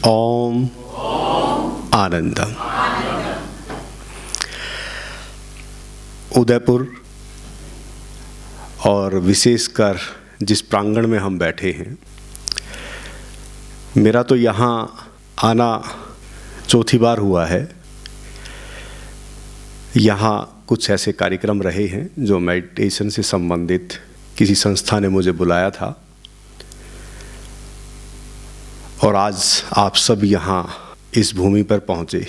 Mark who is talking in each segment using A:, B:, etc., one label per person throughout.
A: ओम आनंदम। उदयपुर और विशेषकर जिस प्रांगण में हम बैठे हैं, मेरा तो यहाँ आना चौथी बार हुआ है। यहाँ कुछ ऐसे कार्यक्रम रहे हैं जो मेडिटेशन से संबंधित किसी संस्था ने मुझे बुलाया था, और आज आप सब यहाँ इस भूमि पर पहुँचे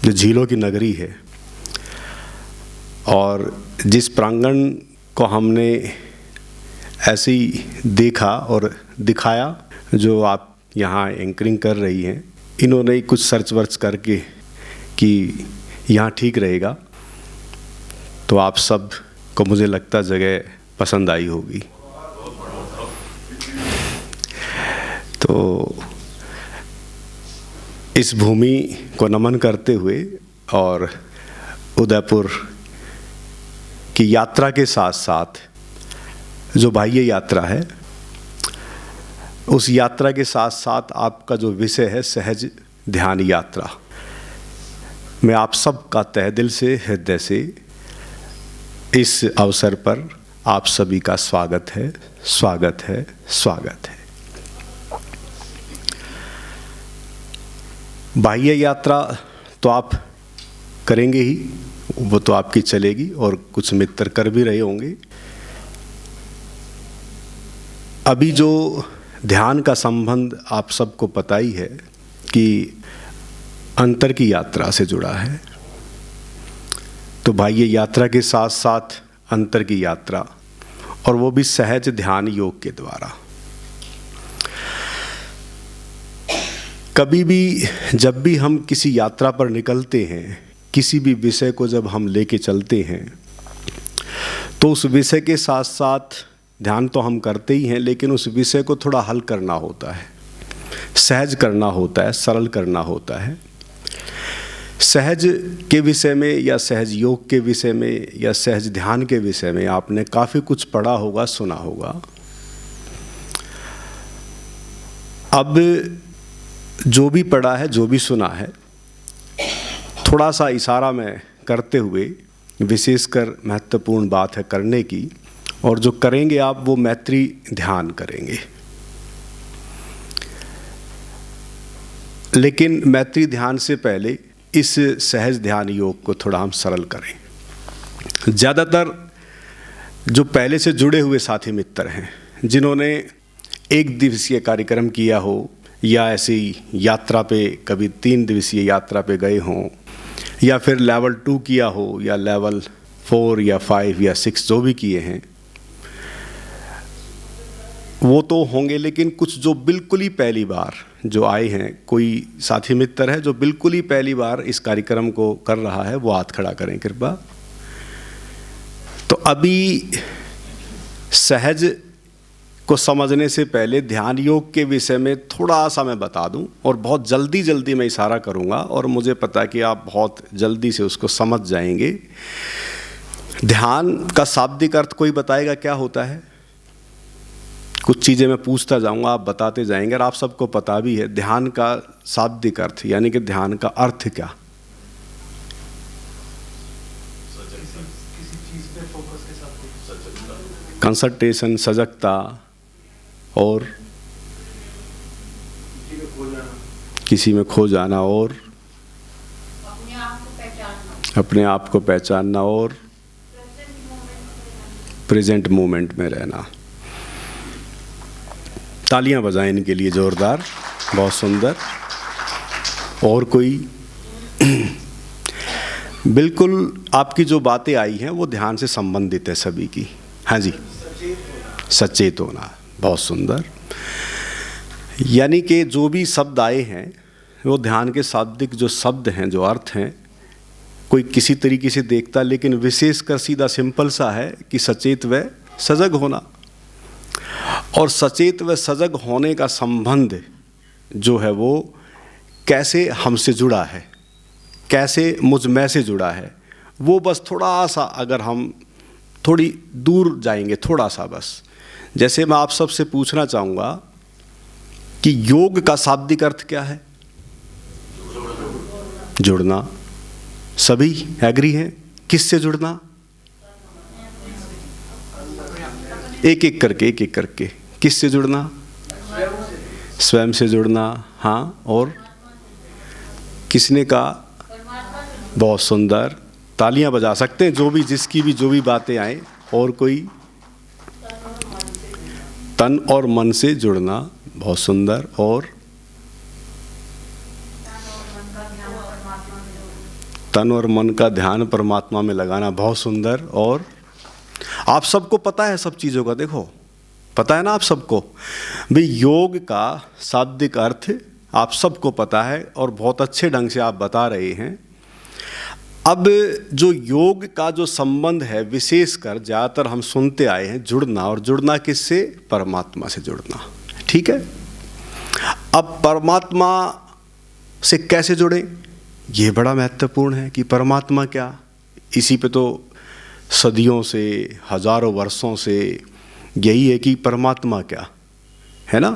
A: जो झीलों की नगरी है। और जिस प्रांगण को हमने ऐसे ही देखा और दिखाया, जो आप यहाँ एंकरिंग कर रही हैं, इन्होंने कुछ सर्च वर्च करके कि यहाँ ठीक रहेगा, तो आप सब को मुझे लगता जगह पसंद आई होगी। तो इस भूमि को नमन करते हुए और उदयपुर की यात्रा के साथ साथ जो बाह्य यात्रा है, उस यात्रा के साथ साथ आपका जो विषय है सहज ध्यान यात्रा, मैं आप सब का तहे दिल से, हृदय से इस अवसर पर आप सभी का स्वागत है, स्वागत है, स्वागत है। बाह्य यात्रा तो आप करेंगे ही, वो तो आपकी चलेगी, और कुछ मित्र कर भी रहे होंगे। अभी जो ध्यान का संबंध आप सबको पता ही है कि अंतर की यात्रा से जुड़ा है। तो बाह्य यात्रा के साथ साथ अंतर की यात्रा, और वो भी सहज ध्यान योग के द्वारा। कभी भी जब भी हम किसी यात्रा पर निकलते हैं, किसी भी विषय को जब हम लेके चलते हैं, तो उस विषय के साथ साथ ध्यान तो हम करते ही हैं, लेकिन उस विषय को थोड़ा हल करना होता है, सहज करना होता है, सरल करना होता है। सहज के विषय में या सहज योग के विषय में या सहज ध्यान के विषय में आपने काफ़ी कुछ पढ़ा होगा, सुना होगा। अब जो भी पढ़ा है, जो भी सुना है, थोड़ा सा इशारा में करते हुए, विशेषकर महत्वपूर्ण बात है करने की, और जो करेंगे आप वो मैत्री ध्यान करेंगे। लेकिन मैत्री ध्यान से पहले इस सहज ध्यान योग को थोड़ा हम सरल करें। ज़्यादातर जो पहले से जुड़े हुए साथी मित्र हैं, जिन्होंने एक दिवसीय कार्यक्रम किया हो, या ऐसी यात्रा पे कभी 3 दिवसीय यात्रा पे गए हों, या फिर लेवल 2 किया हो, या लेवल 4 या 5 या 6 जो भी किए हैं, वो तो होंगे। लेकिन कुछ जो बिल्कुल ही पहली बार जो आए हैं, कोई साथी मित्र है जो बिल्कुल ही पहली बार इस कार्यक्रम को कर रहा है, वो हाथ खड़ा करें कृपया। तो अभी सहज को समझने से पहले ध्यान योग के विषय में थोड़ा सा मैं बता दूं, और बहुत जल्दी मैं इशारा करूंगा, और मुझे पता है कि आप बहुत जल्दी से उसको समझ जाएंगे। ध्यान का शाब्दिक अर्थ कोई बताएगा क्या होता है? कुछ चीज़ें मैं पूछता जाऊंगा, आप बताते जाएंगे, और आप सबको पता भी है ध्यान का शाब्दिक अर्थ, यानी कि ध्यान का अर्थ क्या? कंसंट्रेशन, सजगता, और किसी में खो जाना, और अपने आप को पहचानना, और प्रेजेंट मोमेंट में रहना। तालियां बजाएं इनके लिए जोरदार, बहुत सुंदर। और कोई? बिल्कुल आपकी जो बातें आई हैं वो ध्यान से संबंधित है सभी की। हाँ जी, सचेत होना, बहुत सुंदर। यानी कि जो भी शब्द आए हैं वो ध्यान के शाब्दिक जो शब्द हैं, जो अर्थ हैं, कोई किसी तरीके से देखता, लेकिन विशेषकर सीधा सिंपल सा है कि सचेत व सजग होना। और सचेत व सजग होने का संबंध जो है वो कैसे हमसे जुड़ा है, कैसे मुझ में से जुड़ा है, वो बस थोड़ा सा अगर हम थोड़ी दूर जाएंगे, थोड़ा सा बस। जैसे मैं आप सबसे पूछना चाहूँगा कि योग का शाब्दिक अर्थ क्या है? जुड़ना। सभी एग्री हैं? किससे जुड़ना? एक एक करके किससे जुड़ना? स्वयं से जुड़ना। हाँ, और किसने कहा? बहुत सुंदर, तालियां बजा सकते हैं जो भी, जिसकी भी जो भी बातें आए। और कोई? तन और मन से जुड़ना, बहुत सुंदर। और तन और मन का ध्यान परमात्मा में लगाना, बहुत सुंदर। और आप सबको पता है सब चीज़ों का, देखो पता है ना आप सबको भाई, योग का शाब्दिक अर्थ आप सबको पता है और बहुत अच्छे ढंग से आप बता रहे हैं। अब जो योग का जो संबंध है, विशेषकर ज़्यादातर हम सुनते आए हैं जुड़ना, और जुड़ना किससे? परमात्मा से जुड़ना। ठीक है, अब परमात्मा से कैसे जुड़ें, ये बड़ा महत्वपूर्ण है कि परमात्मा क्या, इसी पे तो सदियों से, हजारों वर्षों से यही है कि परमात्मा क्या है ना।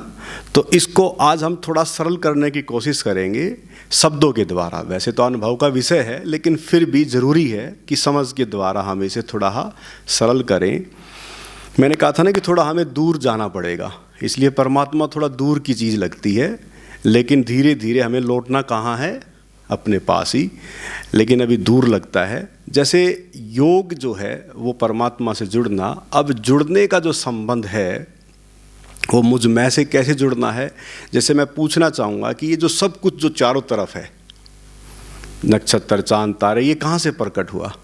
A: तो इसको आज हम थोड़ा सरल करने की कोशिश करेंगे शब्दों के द्वारा। वैसे तो अनुभव का विषय है, लेकिन फिर भी ज़रूरी है कि समझ के द्वारा हम इसे थोड़ा सरल करें। मैंने कहा था ना कि थोड़ा हमें दूर जाना पड़ेगा, इसलिए परमात्मा थोड़ा दूर की चीज़ लगती है, लेकिन धीरे धीरे हमें लौटना कहाँ है? अपने पास ही, लेकिन अभी दूर लगता है। जैसे योग जो है वो परमात्मा से जुड़ना, अब जुड़ने का जो संबंध है वो मुझ में से कैसे जुड़ना है। जैसे मैं पूछना चाहूँगा कि ये जो सब कुछ जो चारों तरफ है, नक्षत्र, चांद, तारे, ये कहाँ से प्रकट हुआ?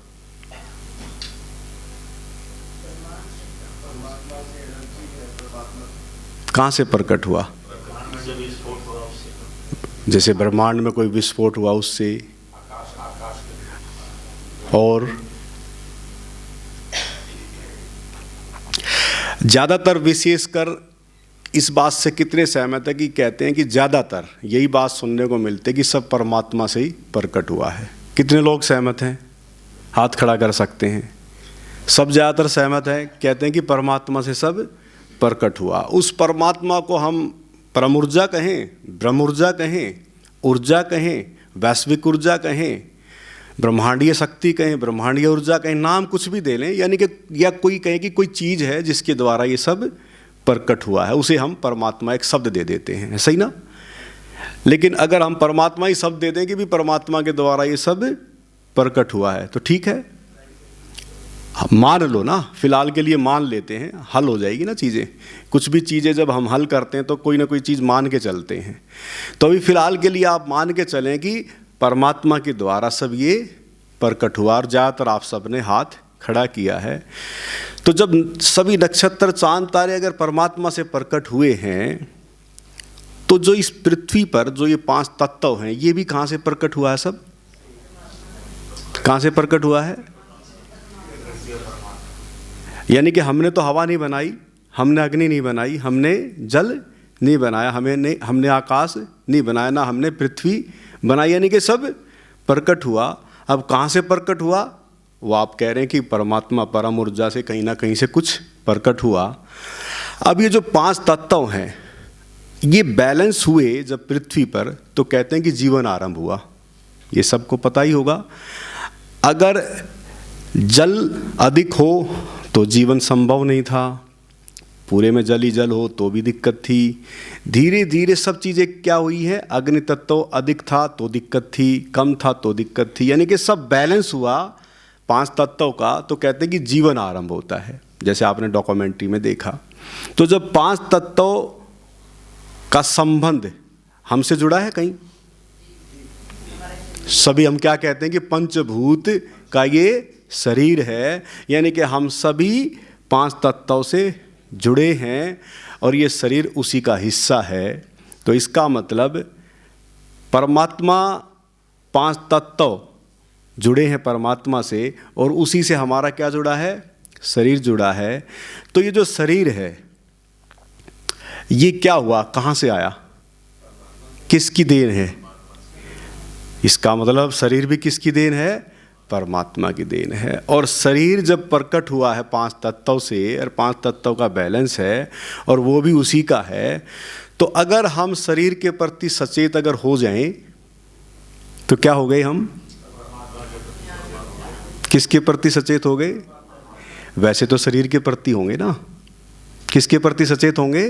A: कहाँ से प्रकट हुआ? जैसे ब्रह्मांड में कोई विस्फोट हुआ उससे, और ज़्यादातर विशेषकर इस बात से कितने सहमत है कि कहते हैं कि ज़्यादातर यही बात सुनने को मिलती है कि सब परमात्मा से ही प्रकट हुआ है? कितने लोग सहमत हैं? हाथ खड़ा कर सकते हैं। सब ज़्यादातर सहमत है, कहते हैं कि परमात्मा से सब प्रकट हुआ। उस परमात्मा को हम परम ऊर्जा कहें, ब्रह्म ऊर्जा कहें, ऊर्जा कहें, वैश्विक ऊर्जा कहें, ब्रह्मांडीय शक्ति कहें, ब्रह्मांडीय ऊर्जा कहें, नाम कुछ भी दे लें, यानी कि या कोई कहे कि कोई चीज़ है जिसके द्वारा ये सब प्रकट हुआ है, उसे हम परमात्मा एक शब्द दे देते हैं, ऐसा ही ना। लेकिन अगर हम परमात्मा ही शब्द दे दें कि भी परमात्मा के द्वारा ये सब प्रकट हुआ है, तो ठीक है, मान लो ना, फिलहाल के लिए मान लेते हैं, हल हो जाएगी ना चीज़ें। कुछ भी चीज़ें जब हम हल करते हैं तो कोई ना कोई चीज़ मान के चलते हैं। तो अभी फ़िलहाल के लिए आप मान के चलें कि परमात्मा के द्वारा सब ये प्रकट हुआ, और ज़्यादातर आप सब ने हाथ खड़ा किया है। तो जब सभी नक्षत्र, चांद, तारे अगर परमात्मा से प्रकट हुए हैं, तो जो इस पृथ्वी पर जो ये 5 तत्व हैं, ये भी कहाँ से प्रकट हुआ है? सब कहाँ से प्रकट हुआ है? यानी कि हमने तो हवा नहीं बनाई, हमने अग्नि नहीं बनाई, हमने जल नहीं बनाया, हमने आकाश नहीं बनाया, ना हमने पृथ्वी बनाई, यानी कि सब प्रकट हुआ। अब कहाँ से प्रकट हुआ? वो आप कह रहे हैं कि परमात्मा परम ऊर्जा से कहीं ना कहीं से कुछ प्रकट हुआ। अब ये जो 5 तत्व हैं, ये बैलेंस हुए जब पृथ्वी पर, तो कहते हैं कि जीवन आरंभ हुआ। ये सबको पता ही होगा। अगर जल अधिक हो तो जीवन संभव नहीं था, पूरे में जल ही जल हो तो भी दिक्कत थी। धीरे धीरे सब चीज़ें क्या हुई हैं? अग्नि तत्व अधिक था तो दिक्कत थी, कम था तो दिक्कत थी, यानी कि सब बैलेंस हुआ 5 तत्वों का, तो कहते हैं कि जीवन आरंभ होता है, जैसे आपने डॉक्यूमेंट्री में देखा। तो जब 5 तत्वों का संबंध हमसे जुड़ा है कहीं, सभी हम क्या कहते हैं कि पंचभूत का ये शरीर है, यानी कि हम सभी 5 तत्वों से जुड़े हैं और ये शरीर उसी का हिस्सा है। तो इसका मतलब परमात्मा, 5 तत्व जुड़े हैं परमात्मा से, और उसी से हमारा क्या जुड़ा है? शरीर जुड़ा है। तो ये जो शरीर है, ये क्या हुआ? कहाँ से आया? किसकी देन है? इसका मतलब शरीर भी किसकी देन है? परमात्मा की देन है। और शरीर जब प्रकट हुआ है 5 तत्वों से, और 5 तत्वों का बैलेंस है और वो भी उसी का है, तो अगर हम शरीर के प्रति सचेत अगर हो जाएं तो क्या हो गए हम? किसके प्रति सचेत हो गए? वैसे तो शरीर के प्रति होंगे ना। किसके प्रति सचेत होंगे?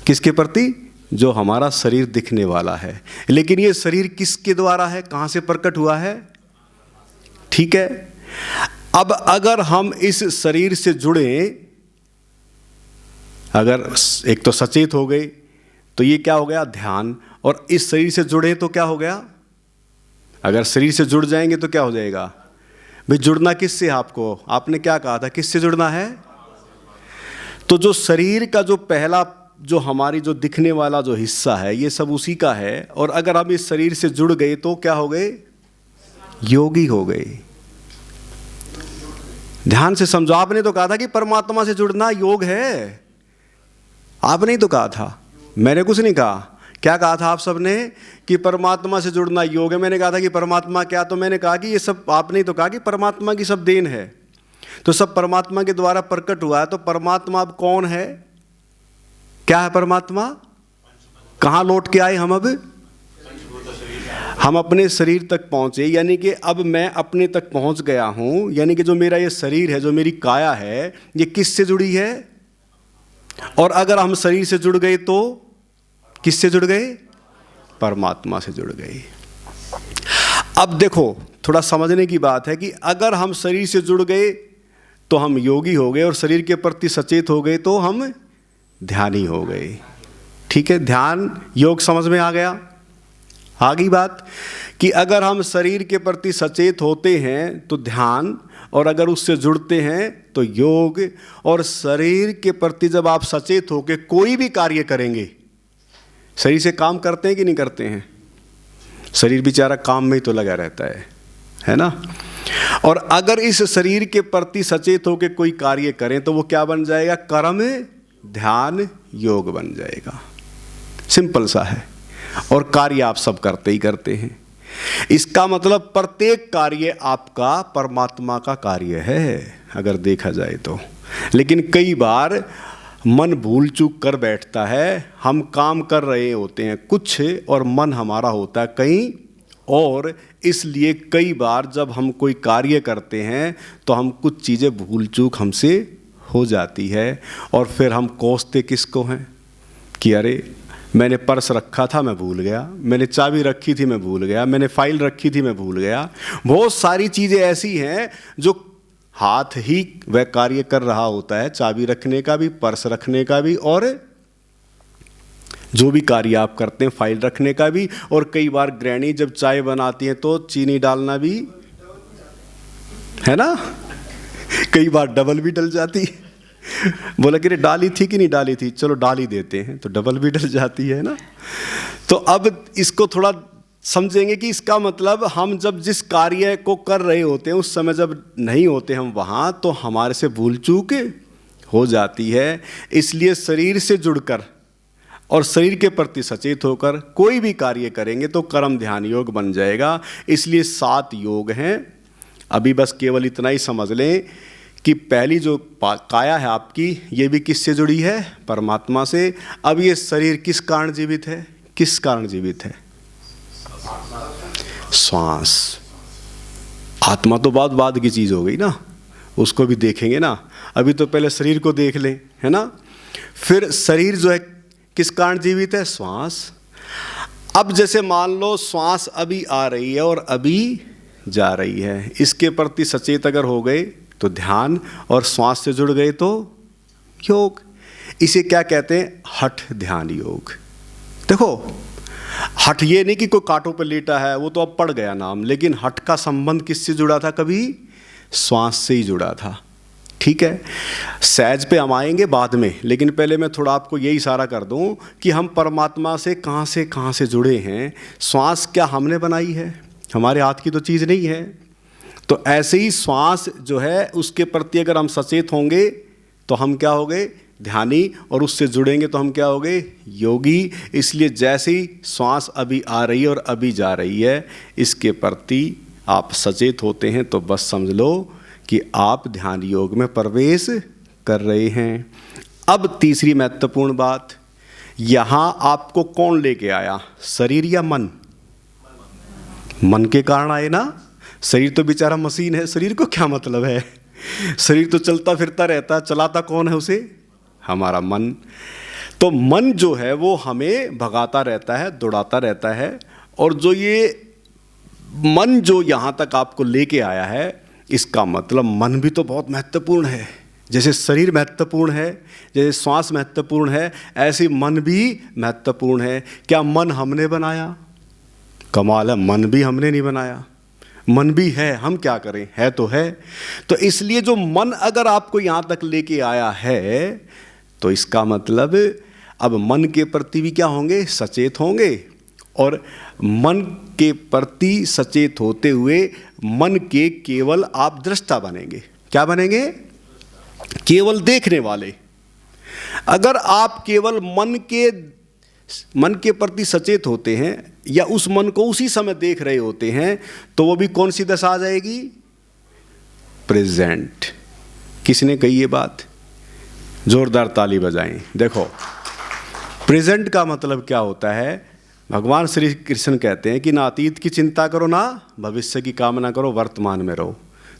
A: किसके प्रति? जो हमारा शरीर दिखने वाला है। लेकिन ये शरीर किसके द्वारा है? कहां से प्रकट हुआ है? ठीक है, अब अगर हम इस शरीर से जुड़े, अगर एक तो सचेत हो गए तो ये क्या हो गया? ध्यान। और इस शरीर से जुड़े तो क्या हो गया? अगर शरीर से जुड़ जाएंगे तो क्या हो जाएगा? भाई जुड़ना किससे? आपको आपने क्या कहा था, किससे जुड़ना है? तो जो शरीर का जो पहला जो हमारी जो दिखने वाला जो हिस्सा है ये सब उसी का है। और अगर हम इस शरीर से जुड़ गए तो क्या हो गए? योगी हो गए। ध्यान से समझो, आपने तो कहा था कि परमात्मा से जुड़ना योग है। आपने ही तो कहा था, मैंने कुछ नहीं कहा। क्या कहा था आप सबने? कि परमात्मा से जुड़ना योग है। मैंने कहा था कि परमात्मा क्या? तो मैंने कहा कि ये सब, आपने ही तो कहा कि परमात्मा की सब देन है, तो सब परमात्मा के द्वारा प्रकट हुआ है। तो परमात्मा अब कौन है? क्या है परमात्मा? कहाँ लौट के आए हम? अब हम अपने शरीर तक पहुंचे, यानी कि अब मैं अपने तक पहुंच गया हूं। यानी कि जो मेरा ये शरीर है, जो मेरी काया है, ये किससे जुड़ी है? और अगर हम शरीर से जुड़ गए तो किससे जुड़ गए? परमात्मा से जुड़ गए। अब देखो, थोड़ा समझने की बात है कि अगर हम शरीर से जुड़ गए तो हम योगी हो गए, और शरीर के प्रति सचेत हो गए तो हम ध्यानी हो गए। ठीक है, ध्यान योग समझ में आ गया? आ गई बात कि अगर हम शरीर के प्रति सचेत होते हैं तो ध्यान, और अगर उससे जुड़ते हैं तो योग। और शरीर के प्रति जब आप सचेत होकर कोई भी कार्य करेंगे, शरीर से काम करते हैं कि नहीं करते हैं? शरीर बेचारा काम में ही तो लगा रहता है ना। और अगर इस शरीर के प्रति सचेत होकर कोई कार्य करें तो वो क्या बन जाएगा? कर्म ध्यान योग बन जाएगा। सिंपल सा है। और कार्य आप सब करते ही करते हैं। इसका मतलब प्रत्येक कार्य आपका परमात्मा का कार्य है अगर देखा जाए तो। लेकिन कई बार मन भूल चूक कर बैठता है। हम काम कर रहे होते हैं कुछ और मन हमारा होता है कहीं और। इसलिए कई बार जब हम कोई कार्य करते हैं तो हम कुछ चीज़ें भूल चूक हमसे हो जाती है। और फिर हम कोसते किसको हैं कि अरे मैंने पर्स रखा था मैं भूल गया, मैंने चाबी रखी थी मैं भूल गया, मैंने फाइल रखी थी मैं भूल गया। बहुत सारी चीज़ें ऐसी हैं जो हाथ ही वह कार्य कर रहा होता है, चाबी रखने का भी, पर्स रखने का भी, और जो भी कार्य आप करते हैं फाइल रखने का भी। और कई बार गृहिणी जब चाय बनाती है तो चीनी डालना भी है ना, कई बार डबल भी डल जाती है। बोला कि डाली थी कि नहीं डाली थी, चलो डाल ही देते हैं, तो डबल भी डल जाती है ना। तो अब इसको थोड़ा समझेंगे कि इसका मतलब हम जब जिस कार्य को कर रहे होते हैं उस समय जब नहीं होते हम वहाँ, तो हमारे से भूल चूक हो जाती है। इसलिए शरीर से जुड़कर और शरीर के प्रति सचेत होकर कोई भी कार्य करेंगे तो कर्म ध्यान योग बन जाएगा। इसलिए 7 योग हैं। अभी बस केवल इतना ही समझ लें कि पहली जो काया है आपकी, ये भी किससे जुड़ी है? परमात्मा से। अब ये शरीर किस कारण जीवित है? किस कारण जीवित है? श्वास। आत्मा तो बाद की चीज़ हो गई ना, उसको भी देखेंगे ना। अभी तो पहले शरीर को देख लें, है ना। फिर शरीर जो है किस कारण जीवित है? श्वास। अब जैसे मान लो श्वास अभी आ रही है और अभी जा रही है, इसके प्रति सचेत अगर हो गए तो ध्यान, और श्वास से जुड़ गए तो योग। इसे क्या कहते हैं? हठ ध्यान योग। देखो, हठ ये नहीं कि कोई कांटों पर लेटा है, वो तो अब पड़ गया नाम, लेकिन हठ का संबंध किससे जुड़ा था? कभी श्वास से ही जुड़ा था। ठीक है, सहज पे हम आएंगे बाद में, लेकिन पहले मैं थोड़ा आपको यही इशारा कर दूं कि हम परमात्मा से कहाँ से जुड़े हैं। श्वास क्या हमने बनाई है? हमारे हाथ की तो चीज़ नहीं है। तो ऐसे ही श्वास जो है उसके प्रति अगर हम सचेत होंगे तो हम क्या हो गए? ध्यानी। और उससे जुड़ेंगे तो हम क्या हो गए? योगी। इसलिए जैसे ही श्वास अभी आ रही है और अभी जा रही है, इसके प्रति आप सचेत होते हैं तो बस समझ लो कि आप ध्यान योग में प्रवेश कर रहे हैं। अब तीसरी महत्वपूर्ण बात यहां आपको कौन लेके आया, शरीर या मन? मन के कारण आए ना। शरीर तो बेचारा मशीन है, शरीर को क्या मतलब है? शरीर तो चलता फिरता रहता, चलाता कौन है उसे? हमारा मन। तो मन जो है वो हमें भगाता रहता है, दौड़ाता रहता है। और जो ये मन जो यहाँ तक आपको लेके आया है, इसका मतलब मन भी तो बहुत महत्वपूर्ण है। जैसे शरीर महत्वपूर्ण है, जैसे श्वास महत्वपूर्ण है, ऐसे मन भी महत्वपूर्ण है। क्या मन हमने बनाया? कमाल है, मन भी हमने नहीं बनाया। मन भी है, हम क्या करें, है तो है। तो इसलिए जो मन अगर आपको यहाँ तक लेके आया है, तो इसका मतलब अब मन के प्रति भी क्या होंगे, सचेत होंगे। और मन के प्रति सचेत होते हुए मन के केवल आप दृष्टा बनेंगे। क्या बनेंगे? केवल देखने वाले। अगर आप केवल मन के प्रति सचेत होते हैं या उस मन को उसी समय देख रहे होते हैं, तो वो भी कौन सी दशा आ जाएगी? प्रेजेंट। किसने कही ये बात? जोरदार ताली बजाएं। देखो, प्रेजेंट का मतलब क्या होता है? भगवान श्री कृष्ण कहते हैं कि ना अतीत की चिंता करो, ना भविष्य की कामना करो, वर्तमान में रहो।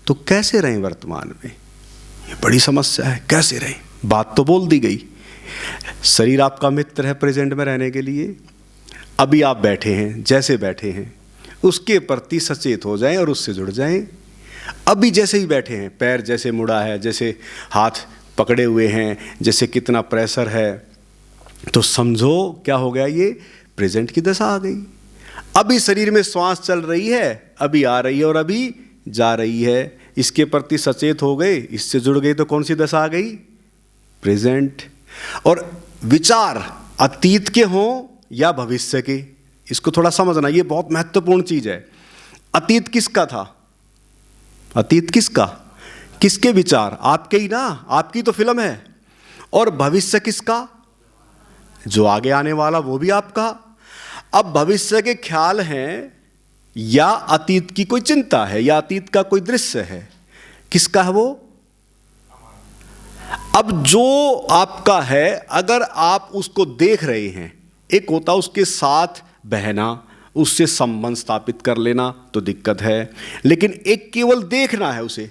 A: तो कैसे रहें वर्तमान में? ये बड़ी समस्या है, कैसे रहें? बात तो बोल दी गई, शरीर आपका मित्र है प्रेजेंट में रहने के लिए। अभी आप बैठे हैं, जैसे बैठे हैं उसके प्रति सचेत हो जाएं और उससे जुड़ जाएं। अभी जैसे ही बैठे हैं, पैर जैसे मुड़ा है, जैसे हाथ पकड़े हुए हैं, जैसे कितना प्रेशर है, तो समझो क्या हो गया, ये प्रेजेंट की दशा आ गई। अभी शरीर में श्वास चल रही है, अभी आ रही है और अभी जा रही है, इसके प्रति सचेत हो गए, इससे जुड़ गए, तो कौन सी दशा आ गई? प्रेजेंट। और विचार अतीत के हों या भविष्य के, इसको थोड़ा समझना, ये बहुत महत्वपूर्ण चीज है। अतीत किसका था? अतीत किसका? किसके विचार? आपके ही ना, आपकी तो फिल्म है। और भविष्य किसका? जो आगे आने वाला, वो भी आपका। अब भविष्य के ख्याल हैं या अतीत की कोई चिंता है या अतीत का कोई दृश्य है, किसका है वो? अब जो आपका है, अगर आप उसको देख रहे हैं, एक होता उसके साथ बहना, उससे संबंध स्थापित कर लेना, तो दिक्कत है। लेकिन एक केवल देखना है, उसे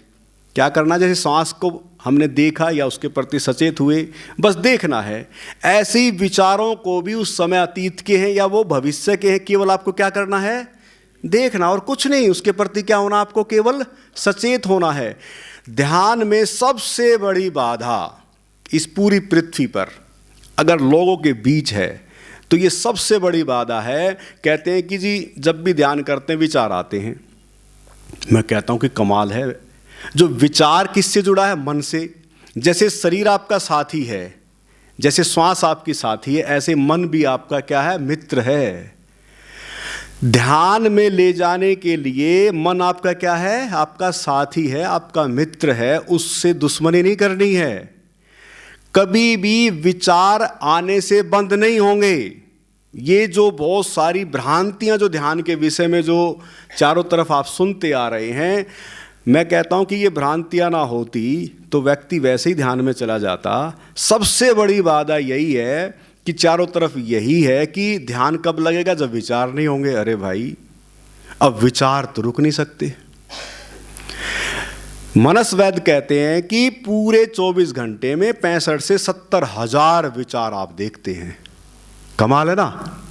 A: क्या करना? जैसे सांस को हमने देखा या उसके प्रति सचेत हुए, बस देखना है। ऐसे ही विचारों को भी उस समय अतीत के हैं या वो भविष्य के हैं, केवल आपको क्या करना है? देखना, और कुछ नहीं। उसके प्रति क्या होना? आपको केवल सचेत होना है। ध्यान में सबसे बड़ी बाधा इस पूरी पृथ्वी पर अगर लोगों के बीच है, तो ये सबसे बड़ी बाधा है। कहते हैं कि जी जब भी ध्यान करते हैं विचार आते हैं। मैं कहता हूं कि कमाल है, जो विचार किससे जुड़ा है? मन से। जैसे शरीर आपका साथी है, जैसे श्वास आपकी साथी है, ऐसे मन भी आपका क्या है? मित्र है। ध्यान में ले जाने के लिए मन आपका क्या है? आपका साथी है, आपका मित्र है, उससे दुश्मनी नहीं करनी है। कभी भी विचार आने से बंद नहीं होंगे। ये जो बहुत सारी भ्रांतियां जो ध्यान के विषय में जो चारों तरफ आप सुनते आ रहे हैं, मैं कहता हूं कि ये भ्रांतियां ना होती तो व्यक्ति वैसे ही ध्यान में चला जाता। सबसे बड़ी बाधा यही है कि चारों तरफ यही है कि ध्यान कब लगेगा? जब विचार नहीं होंगे। अरे भाई, अब विचार तो रुक नहीं सकते। मनसवैद कहते हैं कि पूरे 24 घंटे में 65 से 70 हजार विचार आप देखते हैं। कमाल है ना?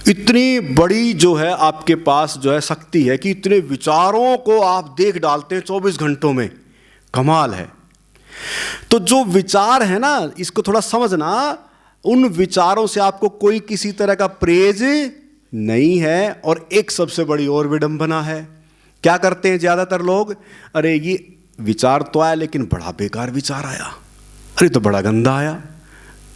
A: इतनी बड़ी जो है आपके पास जो है शक्ति है कि इतने विचारों को आप देख डालते हैं 24 घंटों में। कमाल है। तो जो विचार है ना, इसको थोड़ा समझना, उन विचारों से आपको कोई किसी तरह का प्रेज नहीं है। और एक सबसे बड़ी और विडंबना है, क्या करते हैं ज्यादातर लोग? अरे ये विचार तो आया लेकिन बड़ा बेकार विचार आया, अरे तो बड़ा गंदा आया।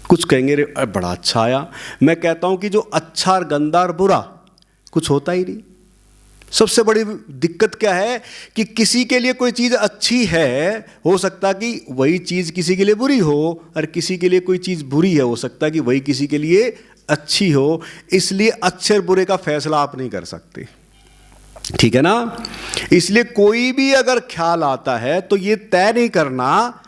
A: कुछ कहेंगे अरे बड़ा अच्छा आया। मैं कहता हूं कि जो अच्छा और गंदा और बुरा कुछ होता ही नहीं। सबसे बड़ी दिक्कत क्या है कि किसी के लिए कोई चीज़ अच्छी है, हो सकता कि वही चीज़ किसी के लिए बुरी हो, और किसी के लिए कोई चीज़ बुरी है, हो सकता कि वही किसी के लिए अच्छी हो। इसलिए अच्छे और बुरे का फैसला आप नहीं कर सकते, ठीक है ना? इसलिए कोई भी अगर ख्याल आता है तो ये तय नहीं करना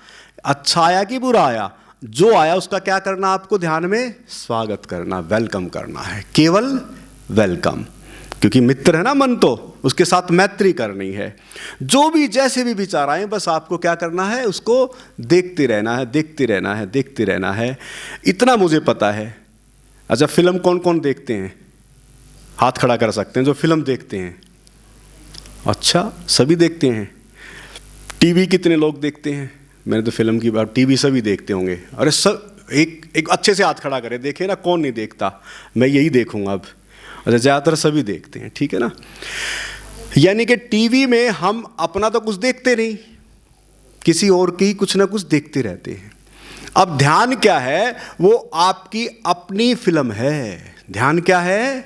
A: अच्छा आया कि बुरा आया। जो आया उसका क्या करना, आपको ध्यान में स्वागत करना, वेलकम करना है, केवल वेलकम, क्योंकि मित्र है ना मन, तो उसके साथ मैत्री करनी है। जो भी जैसे भी विचार आए बस आपको क्या करना है, उसको देखते रहना है, देखते रहना है, देखते रहना है। इतना मुझे पता है। अच्छा, फिल्म कौन कौन देखते हैं? हाथ खड़ा कर सकते हैं जो फिल्म देखते हैं। अच्छा, सभी देखते हैं। टीवी कितने लोग देखते हैं? मैंने तो फिल्म की बात, टीवी सभी देखते होंगे। अरे सब एक अच्छे से हाथ खड़ा करें, देखे ना, कौन नहीं देखता? मैं यही देखूंगा अब। अच्छा, ज़्यादातर सभी देखते हैं, ठीक है ना। यानी कि टीवी में हम अपना तो कुछ देखते नहीं, किसी और की कुछ ना कुछ देखते रहते हैं। अब ध्यान क्या है? वो आपकी अपनी फिल्म है। ध्यान क्या है?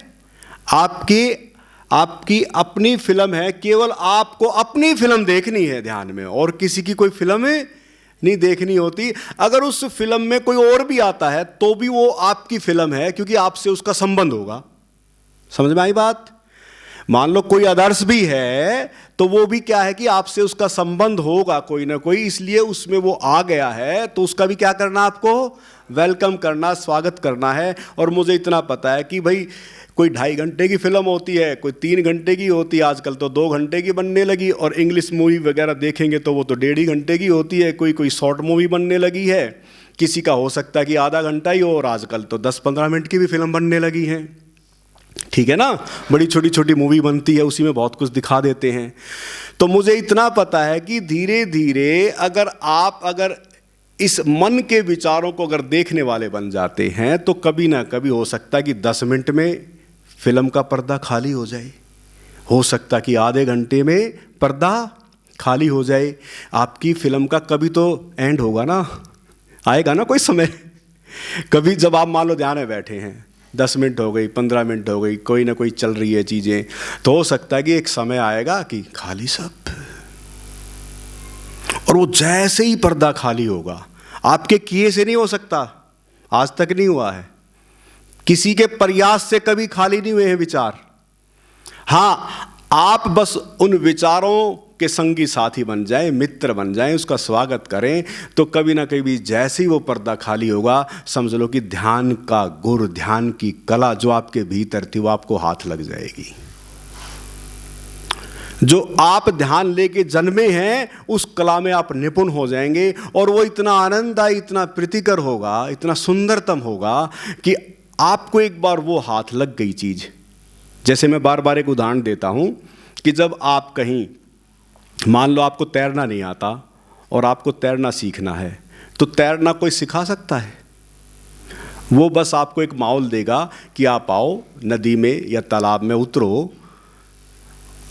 A: आपकी अपनी फिल्म है। केवल आपको अपनी फिल्म देखनी है ध्यान में, और किसी की कोई फिल्म नहीं देखनी होती। अगर उस फिल्म में कोई और भी आता है तो भी वो आपकी फिल्म है, क्योंकि आपसे उसका संबंध होगा। समझ में आई बात? मान लो कोई अदर्स भी है तो वो भी क्या है कि आपसे उसका संबंध होगा कोई ना कोई, इसलिए उसमें वो आ गया है, तो उसका भी क्या करना, आपको वेलकम करना, स्वागत करना है। और मुझे इतना पता है कि भाई कोई 2.5 घंटे की फिल्म होती है, कोई 3 घंटे की होती है, आजकल तो 2 घंटे की बनने लगी, और इंग्लिश मूवी वगैरह देखेंगे तो वो तो 1.5 घंटे की होती है। कोई शॉर्ट मूवी बनने लगी है, किसी का हो सकता है कि आधा घंटा ही हो, और आजकल तो 10-15 मिनट की भी फिल्म बनने लगी है, ठीक है ना। बड़ी छोटी छोटी मूवी बनती है, उसी में बहुत कुछ दिखा देते हैं। तो मुझे इतना पता है कि धीरे धीरे अगर इस मन के विचारों को अगर देखने वाले बन जाते हैं तो कभी ना कभी हो सकता है कि 10 मिनट में फिल्म का पर्दा खाली हो जाए, हो सकता है कि आधे घंटे में पर्दा खाली हो जाए। आपकी फिल्म का कभी तो एंड होगा ना, आएगा ना कोई समय। कभी जब आप मान लो ध्यान में बैठे हैं, 10 मिनट हो गई, 15 मिनट हो गई, कोई ना कोई चल रही है चीज़ें, तो हो सकता है कि एक समय आएगा कि खाली सब, और वो जैसे ही पर्दा खाली होगा, आपके किए से नहीं हो सकता, आज तक नहीं हुआ है, किसी के प्रयास से कभी खाली नहीं हुए हैं विचार। हाँ, आप बस उन विचारों के संगी साथी बन जाएं, मित्र बन जाएं, उसका स्वागत करें, तो कभी ना कभी जैसे ही वो पर्दा खाली होगा, समझ लो कि ध्यान का गुर, ध्यान की कला जो आपके भीतर थी वो आपको हाथ लग जाएगी। जो आप ध्यान लेके जन्मे हैं उस कला में आप निपुण हो जाएंगे, और वो इतना आनंददायी, इतना प्रीतिकर होगा, इतना सुंदरतम होगा कि आपको एक बार वो हाथ लग गई चीज़। जैसे मैं बार बार एक उदाहरण देता हूँ कि जब आप कहीं, मान लो आपको तैरना नहीं आता और आपको तैरना सीखना है, तो तैरना कोई सिखा सकता है? वो बस आपको एक माहौल देगा कि आप आओ नदी में या तालाब में उतरो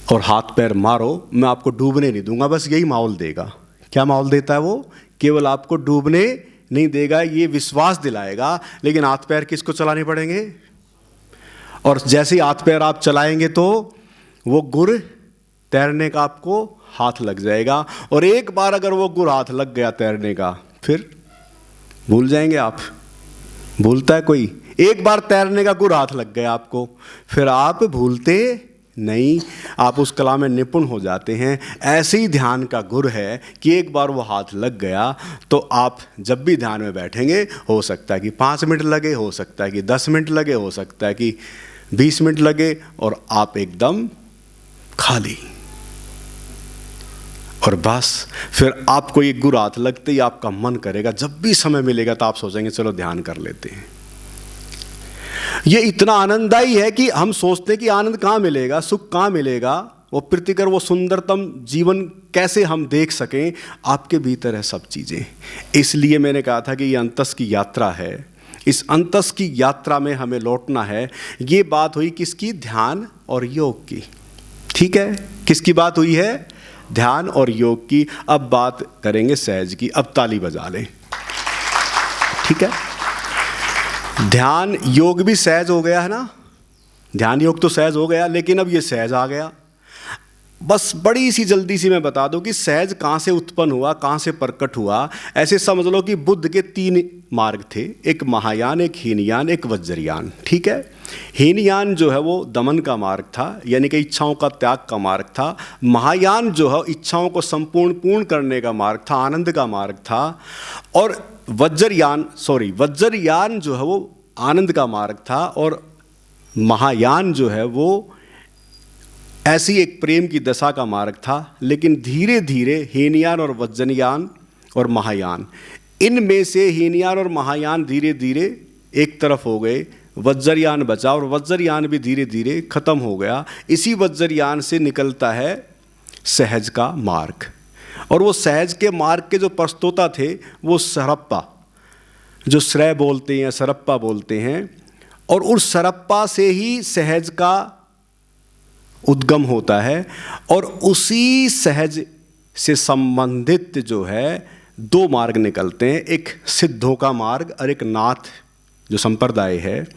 A: और हाथ पैर मारो, मैं आपको डूबने नहीं दूंगा, बस यही माहौल देगा। क्या माहौल देता है वो? केवल आपको डूबने नहीं देगा, ये विश्वास दिलाएगा, लेकिन हाथ पैर किसको चलाने पड़ेंगे? और जैसे ही हाथ पैर आप चलाएंगे तो वो गुर तैरने का आपको हाथ लग जाएगा। और एक बार अगर वो गुर हाथ लग गया तैरने का, फिर भूल जाएंगे आप। भूलता है कोई? एक बार तैरने का गुर हाथ लग गया आपको, फिर आप भूलते नहीं, आप उस कला में निपुण हो जाते हैं। ऐसे ही ध्यान का गुर है कि एक बार वो हाथ लग गया तो आप जब भी ध्यान में बैठेंगे, हो सकता है कि 5 मिनट लगे, हो सकता है कि 10 मिनट लगे, हो सकता है कि 20 मिनट लगे, और आप एकदम खाली। और बस फिर आपको ये गुर हाथ लगते ही आपका मन करेगा, जब भी समय मिलेगा तो आप सोचेंगे चलो ध्यान कर लेते हैं। ये इतना आनंददायी है कि हम सोचते हैं कि आनंद कहाँ मिलेगा, सुख कहाँ मिलेगा, वो प्रीतिकर, वो सुंदरतम जीवन कैसे हम देख सकें। आपके भीतर है सब चीज़ें। इसलिए मैंने कहा था कि ये अंतस की यात्रा है, इस अंतस की यात्रा में हमें लौटना है। ये बात हुई किसकी? ध्यान और योग की, ठीक है। किसकी बात हुई है? ध्यान और योग की। अब बात करेंगे सहज की। अब ताली बजा लें, ठीक है। ध्यान योग भी सहज हो गया है ना, ध्यान योग तो सहज हो गया, लेकिन अब ये सहज आ गया। बस बड़ी सी जल्दी सी मैं बता दूं कि सहज कहाँ से उत्पन्न हुआ, कहाँ से प्रकट हुआ। ऐसे समझ लो कि बुद्ध के 3 मार्ग थे, एक महायान, एक हीनयान, एक वज्रयान, ठीक है। हीनयान जो है वो दमन का मार्ग था, यानी कि इच्छाओं का त्याग का मार्ग था। महायान जो है इच्छाओं को पूर्ण करने का मार्ग था, आनंद का मार्ग था। और वज्रयान जो है वो आनंद का मार्ग था, और महायान जो है वो ऐसी एक प्रेम की दशा का मार्ग था। लेकिन धीरे धीरे हीनयान और वज्रयान और महायान, इनमें से हीनयान और महायान धीरे धीरे एक तरफ हो गए, वज्रयान बचा, और वज्रयान भी धीरे धीरे खत्म हो गया। इसी वज्रयान से निकलता है सहज का मार्ग, और वो सहज के मार्ग के जो प्रस्तोता थे वो सरप्पा, जो श्रेय बोलते हैं, सरप्पा बोलते हैं। और उस सरप्पा से ही सहज का उद्गम होता है, और उसी सहज से संबंधित जो है दो मार्ग निकलते हैं, एक सिद्धों का मार्ग और एक नाथ जो संप्रदाय है।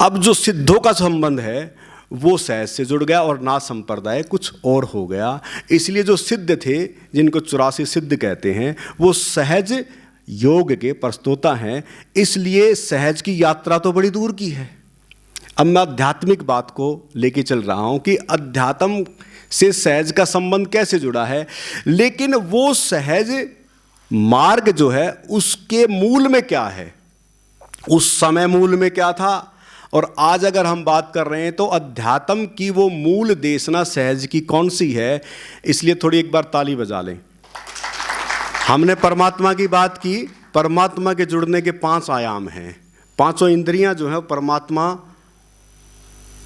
A: अब जो सिद्धों का संबंध है वो सहज से जुड़ गया, और नाथ संप्रदाय कुछ और हो गया। इसलिए जो सिद्ध थे, जिनको 84 सिद्ध कहते हैं, वो सहज योग के प्रस्तोता हैं। इसलिए सहज की यात्रा तो बड़ी दूर की है। अब मैं आध्यात्मिक बात को लेके चल रहा हूँ कि अध्यात्म से सहज का संबंध कैसे जुड़ा है। लेकिन वो सहज मार्ग जो है उसके मूल में क्या है, उस समय मूल में क्या था, और आज अगर हम बात कर रहे हैं तो अध्यात्म की वो मूल देशना सहज की कौन सी है। इसलिए थोड़ी एक बार ताली बजा लें। हमने परमात्मा की बात की, परमात्मा के जुड़ने के 5 आयाम हैं। 5 इंद्रियां जो है परमात्मा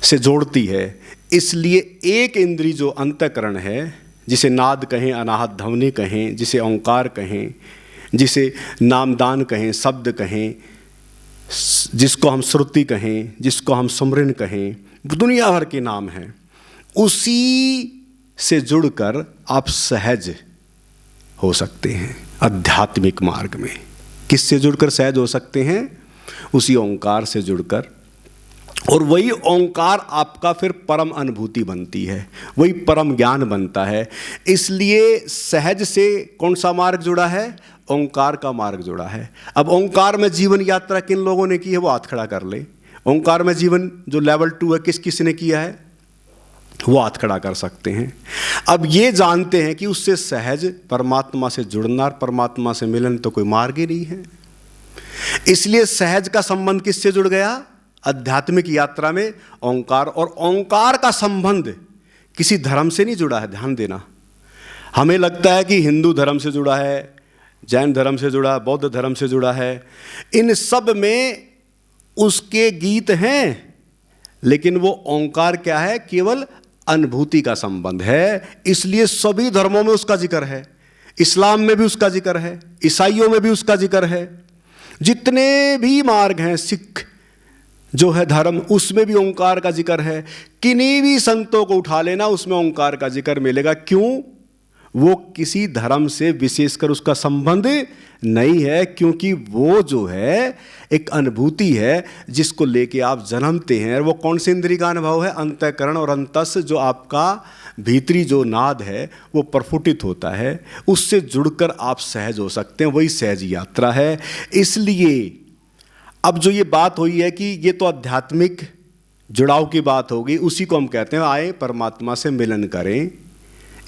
A: से जोड़ती है। इसलिए एक इंद्री जो अंतःकरण है, जिसे नाद कहें, अनाहत ध्वनि कहें, जिसे ओंकार कहें, जिसे नामदान कहें, शब्द कहें, जिसको हम श्रुति कहें, जिसको हम सुमरन कहें, दुनिया भर के नाम हैं, उसी से जुड़कर आप सहज हो सकते हैं आध्यात्मिक मार्ग में। किससे जुड़कर सहज हो सकते हैं? उसी ओंकार से जुड़कर। और वही ओंकार आपका फिर परम अनुभूति बनती है, वही परम ज्ञान बनता है। इसलिए सहज से कौन सा मार्ग जुड़ा है? ओंकार का मार्ग जुड़ा है। अब ओंकार में जीवन यात्रा किन लोगों ने की है वो हाथ खड़ा कर ले। ओंकार में जीवन जो लेवल 2 है किस किस ने किया है वो हाथ खड़ा कर सकते हैं। अब ये जानते हैं कि उससे सहज परमात्मा से जुड़ना और परमात्मा से मिलन तो कोई मार्ग ही नहीं है। इसलिए सहज का संबंध किससे जुड़ गया? आध्यात्मिक यात्रा में ओंकार। और ओंकार का संबंध किसी धर्म से नहीं जुड़ा है, ध्यान देना। हमें लगता है कि हिंदू धर्म से जुड़ा है, जैन धर्म से जुड़ा, बौद्ध धर्म से जुड़ा है। इन सब में उसके गीत हैं, लेकिन वो ओंकार क्या है? केवल अनुभूति का संबंध है। इसलिए सभी धर्मों में उसका जिक्र है, इस्लाम में भी उसका जिक्र है, ईसाइयों में भी उसका जिक्र है, जितने भी मार्ग हैं, सिख जो है धर्म, उसमें भी ओंकार का जिक्र है। किन्हीं भी संतों को उठा लेना, उसमें ओंकार का जिक्र मिलेगा। क्यों? वो किसी धर्म से विशेषकर उसका संबंध नहीं है, क्योंकि वो जो है एक अनुभूति है जिसको लेके आप जन्मते हैं। वो कौन से इंद्रिय का अनुभव है? अंतःकरण और अंतस, जो आपका भीतरी जो नाद है वो प्रफुटित होता है, उससे जुड़कर आप सहज हो सकते हैं। वही सहज यात्रा है। इसलिए अब जो ये बात हुई है कि ये तो आध्यात्मिक जुड़ाव की बात होगी, उसी को हम कहते हैं आए परमात्मा से मिलन करें।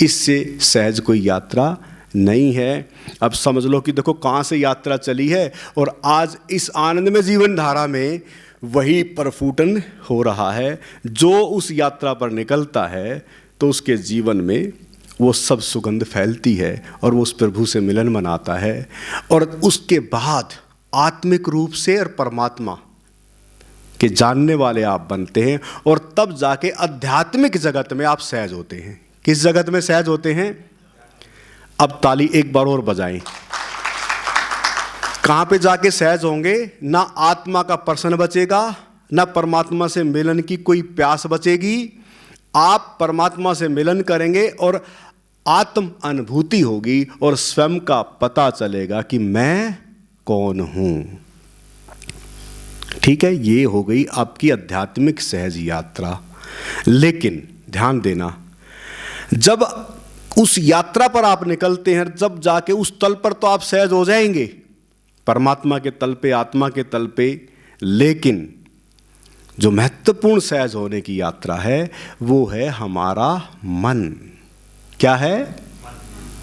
A: इससे सहज कोई यात्रा नहीं है। अब समझ लो कि देखो कहाँ से यात्रा चली है, और आज इस आनंद में जीवन धारा में वही प्रफुटन हो रहा है। जो उस यात्रा पर निकलता है तो उसके जीवन में वो सब सुगंध फैलती है, और वो उस प्रभु से मिलन मनाता है, और उसके बाद आत्मिक रूप से और परमात्मा के जानने वाले आप बनते हैं। और तब जाके आध्यात्मिक जगत में आप सहज होते हैं। किस जगत में सहज होते हैं? अब ताली एक बार और बजाएं। कहां पे जाके सहज होंगे? ना आत्मा का प्रश्न बचेगा, ना परमात्मा से मिलन की कोई प्यास बचेगी। आप परमात्मा से मिलन करेंगे और आत्म अनुभूति होगी, और स्वयं का पता चलेगा कि मैं कौन हूं। ठीक है, ये हो गई आपकी आध्यात्मिक सहज यात्रा। लेकिन ध्यान देना, जब उस यात्रा पर आप निकलते हैं, जब जाके उस तल पर तो आप सहज हो जाएंगे, परमात्मा के तल पे, आत्मा के तल पे। लेकिन जो महत्वपूर्ण सहज होने की यात्रा है वो है हमारा मन। क्या है?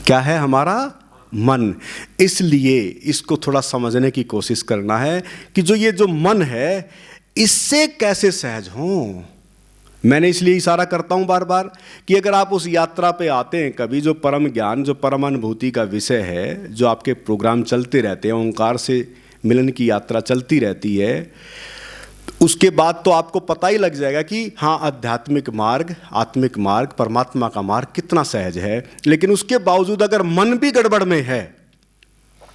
A: क्या है? हमारा मन। इसलिए इसको थोड़ा समझने की कोशिश करना है कि जो ये जो मन है इससे कैसे सहज हों। मैंने इसलिए इशारा करता हूं बार बार कि अगर आप उस यात्रा पे आते हैं कभी, जो परम ज्ञान, जो परम अनुभूति का विषय है, जो आपके प्रोग्राम चलते रहते हैं, ओंकार से मिलन की यात्रा चलती रहती है, उसके बाद तो आपको पता ही लग जाएगा कि हाँ, आध्यात्मिक मार्ग, आत्मिक मार्ग, परमात्मा का मार्ग कितना सहज है। लेकिन उसके बावजूद अगर मन भी गड़बड़ में है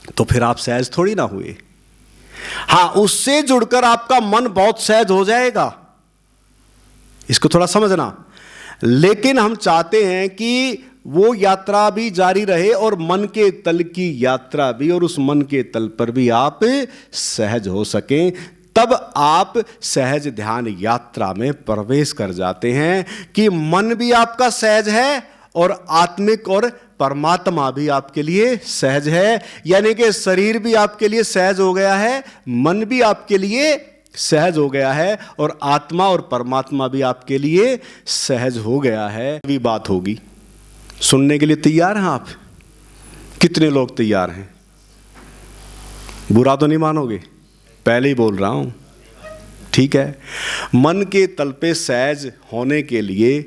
A: तो फिर आप सहज थोड़ी ना हुए। हाँ, उससे जुड़कर आपका मन बहुत सहज हो जाएगा, इसको थोड़ा समझना। लेकिन हम चाहते हैं कि वो यात्रा भी जारी रहे और मन के तल की यात्रा भी, और उस मन के तल पर भी आप सहज हो सकें। तब आप सहज ध्यान यात्रा में प्रवेश कर जाते हैं कि मन भी आपका सहज है और आत्मिक और परमात्मा भी आपके लिए सहज है। यानी कि शरीर भी आपके लिए सहज हो गया है, मन भी आपके लिए सहज हो गया है, और आत्मा और परमात्मा भी आपके लिए सहज हो गया है। भी बात होगी, सुनने के लिए तैयार हैं आप? कितने लोग तैयार हैं? बुरा तो नहीं मानोगे? पहले ही बोल रहा हूं, ठीक है। मन के तल पे सहज होने के लिए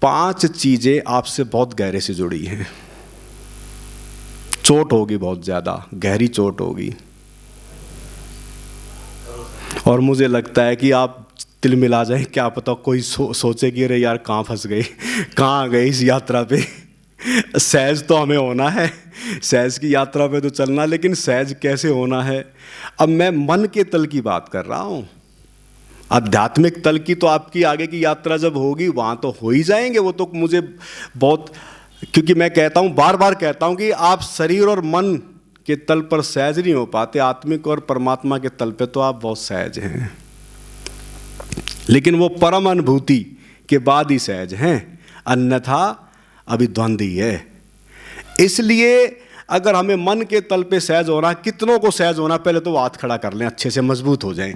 A: 5 चीजें आपसे बहुत गहरे से जुड़ी हैं। चोट होगी, बहुत ज्यादा गहरी चोट होगी, और मुझे लगता है कि आप तिल मिला जाए, क्या पता कोई सोचे कि अरे यार कहाँ फंस गए, कहाँ आ गए इस यात्रा पे। सहज तो हमें होना है, सहज की यात्रा पे तो चलना, लेकिन सहज कैसे होना है? अब मैं मन के तल की बात कर रहा हूँ। आध्यात्मिक तल की तो आपकी आगे की यात्रा जब होगी वहाँ तो हो ही जाएंगे वो तो। मुझे बहुत, क्योंकि मैं कहता हूँ, बार बार कहता हूँ कि आप शरीर और मन के तल पर सहज नहीं हो पाते, आत्मिक और परमात्मा के तल पे तो आप बहुत सहज हैं, लेकिन वो परम अनुभूति के बाद ही सहज हैं, अन्यथा अभी द्वंद्व ही है। इसलिए अगर हमें मन के तल पे सहज होना, कितनों को सहज होना, पहले तो हाथ खड़ा कर लें, अच्छे से मजबूत हो जाएं।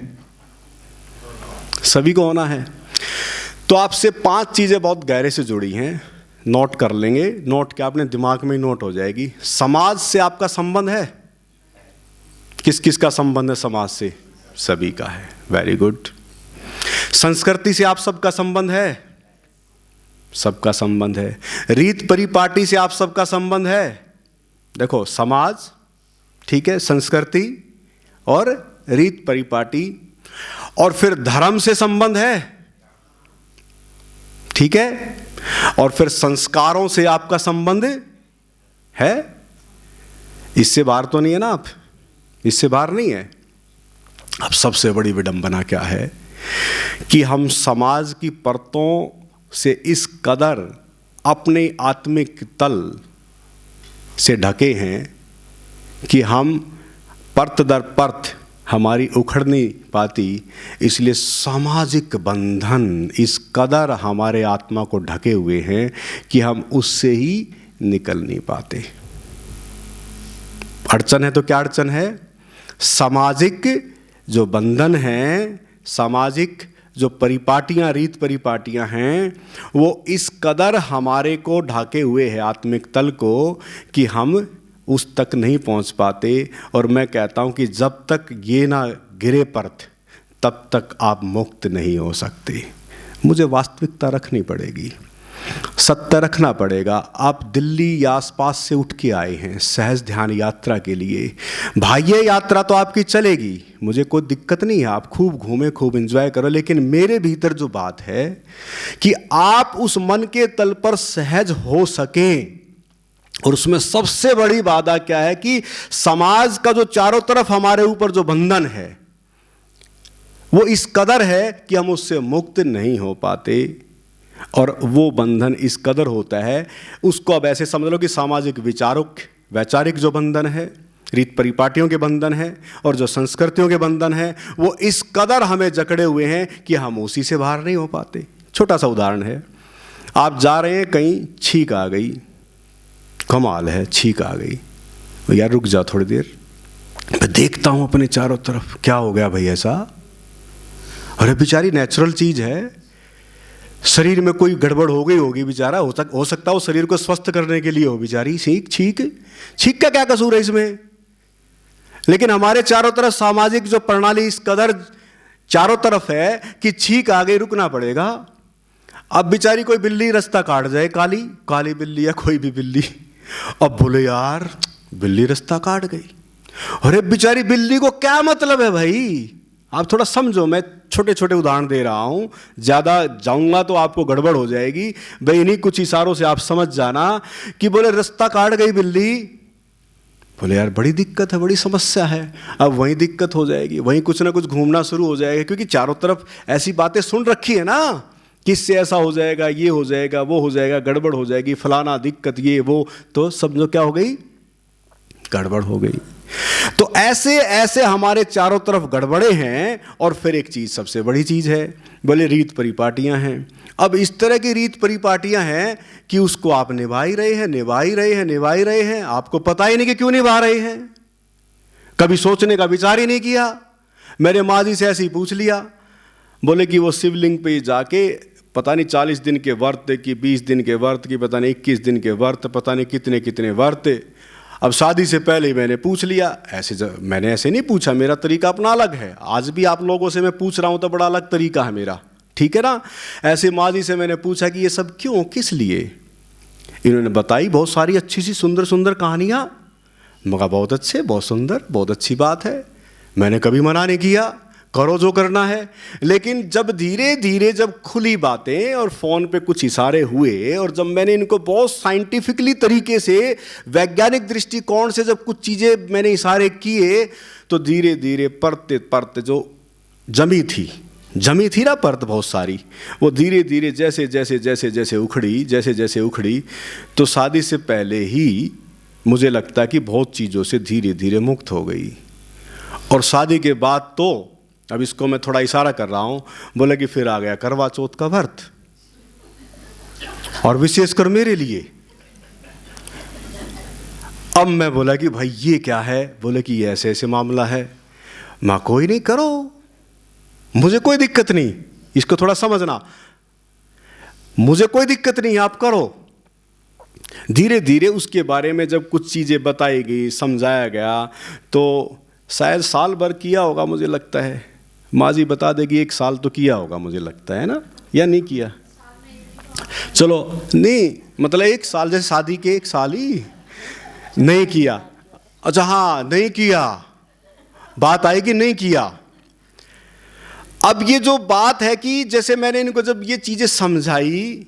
A: सभी को होना है। तो आपसे 5 चीजें बहुत गहरे से जुड़ी हैं, नोट कर लेंगे। नोट क्या, अपने दिमाग में ही नोट हो जाएगी। समाज से आपका संबंध है? किस किस का संबंध है समाज से? सभी का है, वेरी गुड। संस्कृति से आप सबका संबंध है? सबका संबंध है। रीत परिपाटी से आप सबका संबंध है? देखो, समाज, ठीक है, संस्कृति और रीत परिपाटी, और फिर धर्म से संबंध है, ठीक है, और फिर संस्कारों से आपका संबंध है। इससे बाहर तो नहीं है ना आप? इससे बाहर नहीं है। अब सबसे बड़ी विडंबना क्या है कि हम समाज की परतों से इस कदर अपने आत्मिक तल से ढके हैं कि हम परत दर परत हमारी उखड़ नहीं पाती। इसलिए सामाजिक बंधन इस कदर हमारे आत्मा को ढके हुए हैं कि हम उससे ही निकल नहीं पाते। अड़चन है तो क्या अड़चन है? सामाजिक जो बंधन हैं, सामाजिक जो परिपाटियां, रीत परिपाटियां हैं, वो इस कदर हमारे को ढाके हुए हैं, आत्मिक तल को, कि हम उस तक नहीं पहुंच पाते। और मैं कहता हूं कि जब तक ये ना गिरे परत, तब तक आप मुक्त नहीं हो सकते। मुझे वास्तविकता रखनी पड़ेगी, सत्य रखना पड़ेगा। आप दिल्ली या आसपास से उठ के आए हैं सहज ध्यान यात्रा के लिए, भाई ये यात्रा तो आपकी चलेगी, मुझे कोई दिक्कत नहीं है, आप खूब घूमें, खूब एंजॉय करो। लेकिन मेरे भीतर जो बात है कि आप उस मन के तल पर सहज हो सकें, और उसमें सबसे बड़ी बाधा क्या है कि समाज का जो चारों तरफ हमारे ऊपर जो बंधन है वो इस कदर है कि हम उससे मुक्त नहीं हो पाते। और वो बंधन इस कदर होता है, उसको अब ऐसे समझ लो कि सामाजिक वैचारिक जो बंधन है, रीत परिपाटियों के बंधन है, और जो संस्कृतियों के बंधन है, वो इस कदर हमें जकड़े हुए हैं कि हम उसी से बाहर नहीं हो पाते। छोटा सा उदाहरण है, आप जा रहे हैं कहीं, छींक आ गई, कमाल है, छींक आ गई, यार रुक जा थोड़ी देर, मैं देखता हूं अपने चारों तरफ, क्या हो गया भाई ऐसा? अरे बेचारी नेचुरल चीज है, शरीर में कोई गड़बड़ हो गई होगी, बेचारा हो सकता है वो शरीर को स्वस्थ करने के लिए हो, बेचारी छींक छींक छींक का क्या कसूर है इसमें। लेकिन हमारे चारों तरफ सामाजिक जो प्रणाली इस कदर चारों तरफ है कि छींक आ गई रुकना पड़ेगा। अब बेचारी कोई बिल्ली रास्ता काट जाए, काली काली बिल्ली या कोई भी बिल्ली, अब बोले यार बिल्ली रास्ता काट गई। अरे बेचारी बिल्ली को क्या मतलब है भाई, आप थोड़ा समझो। मैं छोटे छोटे उदाहरण दे रहा हूं, ज़्यादा जाऊंगा तो आपको गड़बड़ हो जाएगी भाई। इन्हीं कुछ इशारों से आप समझ जाना कि बोले रास्ता काट गई बिल्ली, बोले यार बड़ी दिक्कत है, बड़ी समस्या है। अब वहीं दिक्कत हो जाएगी, वहीं कुछ ना कुछ घूमना शुरू हो जाएगा, क्योंकि चारों तरफ ऐसी बातें सुन रखी है ना, किससे ऐसा हो जाएगा, ये हो जाएगा, वो हो जाएगा, गड़बड़ हो जाएगी, फलाना दिक्कत ये वो, तो समझो क्या हो गई, गड़बड़ हो गई। तो ऐसे ऐसे हमारे चारों तरफ गड़बड़े हैं। और फिर एक चीज़ सबसे बड़ी चीज़ है, बोले रीत परिपाटियां हैं। अब इस तरह की रीत परिपाटियां हैं कि उसको आप निभा ही रहे हैं, निभा ही रहे हैं, निभा ही रहे हैं, आपको पता ही नहीं कि क्यों निभा रहे हैं। कभी सोचने का विचार ही नहीं किया। मेरे माँ जी से ऐसे ही पूछ लिया, बोले कि वो शिवलिंग पे जाके पता नहीं 40 दिन के व्रत कि 20 दिन के व्रत कि पता नहीं 21 दिन के व्रत, पता नहीं कितने कितने व्रत। अब शादी से पहले ही मैंने पूछ लिया, मैंने ऐसे नहीं पूछा, मेरा तरीका अपना अलग है। आज भी आप लोगों से मैं पूछ रहा हूँ तो बड़ा अलग तरीका है मेरा, ठीक है ना। ऐसे माँ जी से मैंने पूछा कि ये सब क्यों, किस लिए। इन्होंने बताई बहुत सारी अच्छी सी सुंदर सुंदर कहानियाँ। मगर बहुत अच्छे, बहुत सुंदर, बहुत अच्छी बात है, मैंने कभी मना नहीं किया, करो जो करना है। लेकिन जब धीरे धीरे जब खुली बातें और फ़ोन पे कुछ इशारे हुए, और जब मैंने इनको बहुत साइंटिफिकली तरीके से, वैज्ञानिक दृष्टिकोण से जब कुछ चीज़ें मैंने इशारे किए, तो धीरे धीरे परते परते जो जमी थी ना परत बहुत सारी, वो धीरे धीरे जैसे जैसे जैसे जैसे उखड़ी, जैसे जैसे उखड़ी, तो शादी से पहले ही मुझे लगता है कि बहुत चीज़ों से धीरे धीरे मुक्त हो गई। और शादी के बाद तो, अब इसको मैं थोड़ा इशारा कर रहा हूँ, बोले कि फिर आ गया करवा चौथ का व्रत, और विशेषकर मेरे लिए। अब मैं बोला कि भाई ये क्या है, बोले कि ये ऐसे ऐसे मामला है। माँ कोई नहीं, करो, मुझे कोई दिक्कत नहीं, इसको थोड़ा समझना, मुझे कोई दिक्कत नहीं, आप करो। धीरे धीरे उसके बारे में जब कुछ चीज़ें बताई गई, समझाया गया, तो शायद साल भर किया होगा मुझे लगता है। माँ जी बता देगी 1 साल तो किया होगा मुझे लगता है ना, या नहीं किया। चलो नहीं, मतलब 1 साल, जैसे शादी के 1 साल ही नहीं किया। अच्छा हाँ, नहीं किया, बात आई कि नहीं किया। अब ये जो बात है कि जैसे मैंने इनको जब ये चीज़ें समझाई,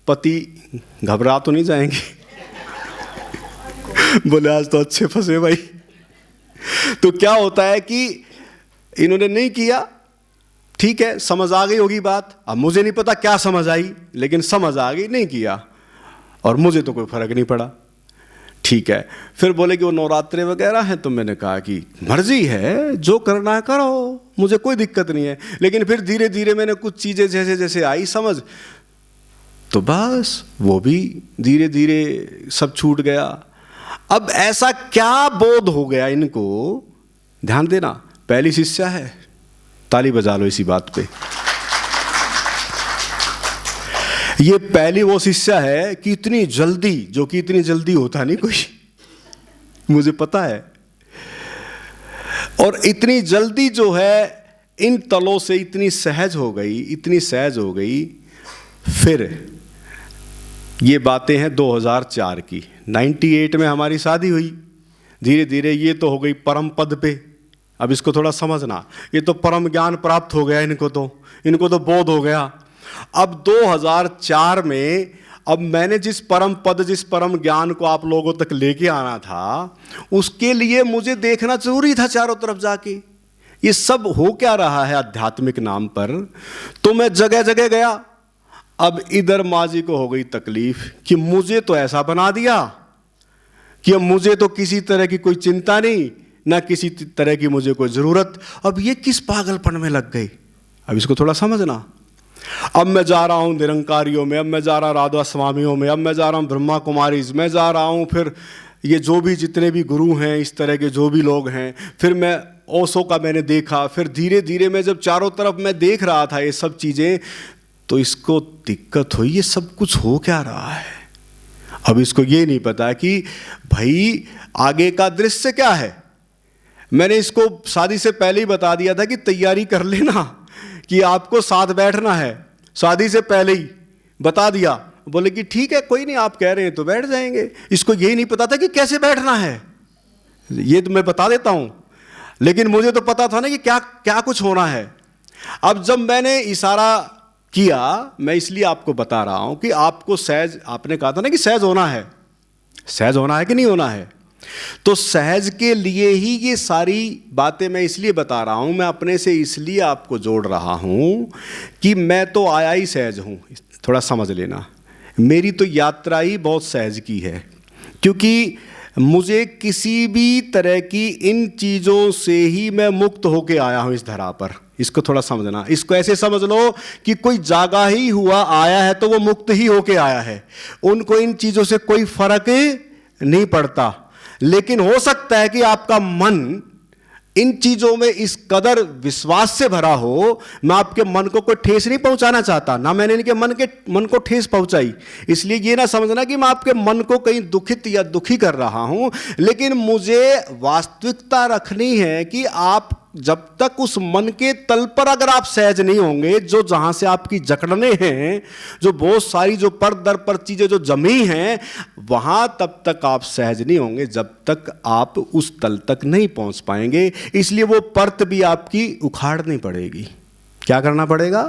A: पति घबरा तो नहीं जाएंगे बोले आज तो अच्छे फंसे भाई। तो क्या होता है कि इन्होंने नहीं किया, ठीक है, समझ आ गई होगी बात। अब मुझे नहीं पता क्या समझ आई, लेकिन समझ आ गई, नहीं किया, और मुझे तो कोई फर्क नहीं पड़ा, ठीक है। फिर बोले कि वो नवरात्रे वगैरह हैं, तो मैंने कहा कि मर्जी है, जो करना है करो, मुझे कोई दिक्कत नहीं है। लेकिन फिर धीरे धीरे मैंने कुछ चीज़ें जैसे जैसे आई समझ, तो बस वो भी धीरे धीरे सब छूट गया। अब ऐसा क्या बोध हो गया इनको, ध्यान देना, पहली शिष्या है, ताली बजा लो इसी बात पे। ये पहली वो शिष्या है कि इतनी जल्दी, जो कि इतनी जल्दी होता नहीं कोई, मुझे पता है, और इतनी जल्दी जो है इन तलों से इतनी सहज हो गई, इतनी सहज हो गई। फिर ये बातें हैं 2004 की, 98 में हमारी शादी हुई। धीरे धीरे ये तो हो गई परम पद पे। अब इसको थोड़ा समझना, ये तो परम ज्ञान प्राप्त हो गया इनको तो बोध हो गया। अब 2004 में अब मैंने जिस परम पद, जिस परम ज्ञान को आप लोगों तक लेके आना था, उसके लिए मुझे देखना जरूरी था चारों तरफ जाके ये सब हो क्या रहा है आध्यात्मिक नाम पर। तो मैं जगह जगह गया। अब इधर माँ जी को हो गई तकलीफ कि मुझे तो ऐसा बना दिया कि अब मुझे तो किसी तरह की कोई चिंता नहीं, ना किसी तरह की मुझे कोई ज़रूरत। अब ये किस पागलपन में लग गई, अब इसको थोड़ा समझना। अब मैं जा रहा हूँ निरंकारियों में, अब मैं जा रहा राधा स्वामियों में, अब मैं जा रहा हूँ ब्रह्मा कुमारीज में जा रहा हूँ, फिर ये जो भी जितने भी गुरु हैं, इस तरह के जो भी लोग हैं, फिर मैं ओशो का मैंने देखा, फिर धीरे धीरे मैं जब चारों तरफ मैं देख रहा था ये सब चीज़ें, तो इसको दिक्कत हुई, ये सब कुछ हो क्या रहा है। अब इसको ये नहीं पता कि भाई आगे का दृश्य क्या है। मैंने इसको शादी से पहले ही बता दिया था कि तैयारी कर लेना कि आपको साथ बैठना है, शादी से पहले ही बता दिया। बोले कि ठीक है कोई नहीं, आप कह रहे हैं तो बैठ जाएंगे। इसको यही नहीं पता था कि कैसे बैठना है, ये तो मैं बता देता हूं, लेकिन मुझे तो पता था ना कि क्या क्या कुछ होना है। अब जब मैंने इशारा किया, मैं इसलिए आपको बता रहा हूं कि आपको सहज, आपने कहा था ना कि सहज होना है, सहज होना है कि नहीं होना है, तो सहज के लिए ही ये सारी बातें मैं इसलिए बता रहा हूं, मैं अपने से इसलिए आपको जोड़ रहा हूं कि मैं तो आया ही सहज हूं। थोड़ा समझ लेना, मेरी तो यात्रा ही बहुत सहज की है, क्योंकि मुझे किसी भी तरह की इन चीज़ों से ही मैं मुक्त होके आया हूं इस धरा पर। इसको थोड़ा समझना, इसको ऐसे समझ लो कि कोई जागा ही हुआ आया है तो वो मुक्त ही होके आया है, उनको इन चीज़ों से कोई फर्क नहीं पड़ता। लेकिन हो सकता है कि आपका मन इन चीज़ों में इस कदर विश्वास से भरा हो। मैं आपके मन को कोई ठेस नहीं पहुंचाना चाहता, ना मैंने इनके मन को ठेस पहुंचाई, इसलिए ये ना समझना कि मैं आपके मन को कहीं दुखित या दुखी कर रहा हूं। लेकिन मुझे वास्तविकता रखनी है कि आप जब तक उस मन के तल पर अगर आप सहज नहीं होंगे, जो जहां से आपकी जकड़ने हैं, जो बहुत सारी जो पर दर पर चीजें जो जमी हैं, वहां तब तक आप सहज नहीं होंगे जब तक आप उस तल तक नहीं पहुंच पाएंगे। इसलिए वो परत भी आपकी उखाड़नी पड़ेगी। क्या करना पड़ेगा?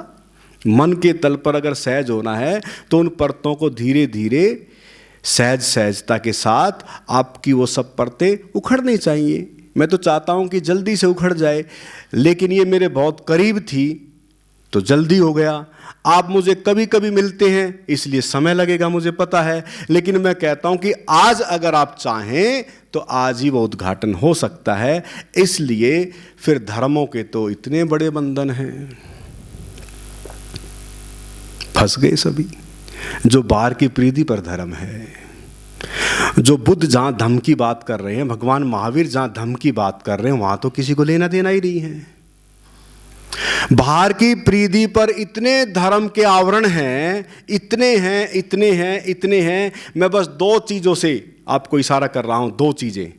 A: मन के तल पर अगर सहज होना है तो उन परतों को धीरे धीरे सहजता के साथ आपकी वो सब परतें उखड़नी चाहिए। मैं तो चाहता हूं कि जल्दी से उखड़ जाए, लेकिन ये मेरे बहुत करीब थी तो जल्दी हो गया। आप मुझे कभी कभी मिलते हैं इसलिए समय लगेगा, मुझे पता है, लेकिन मैं कहता हूं कि आज अगर आप चाहें तो आज ही वो उद्घाटन हो सकता है। इसलिए फिर धर्मों के तो इतने बड़े बंधन हैं, फंस गए सभी। जो बाहर की प्रीति पर धर्म है, जो बुद्ध जहां धम्म की बात कर रहे हैं, भगवान महावीर जहां धम्म की बात कर रहे हैं, वहां तो किसी को लेना देना ही नहीं है। बाहर की प्रीति पर इतने धर्म के आवरण हैं, इतने हैं, इतने हैं, इतने हैं। मैं बस 2 चीज़ों से आपको इशारा कर रहा हूं, 2 चीज़ें।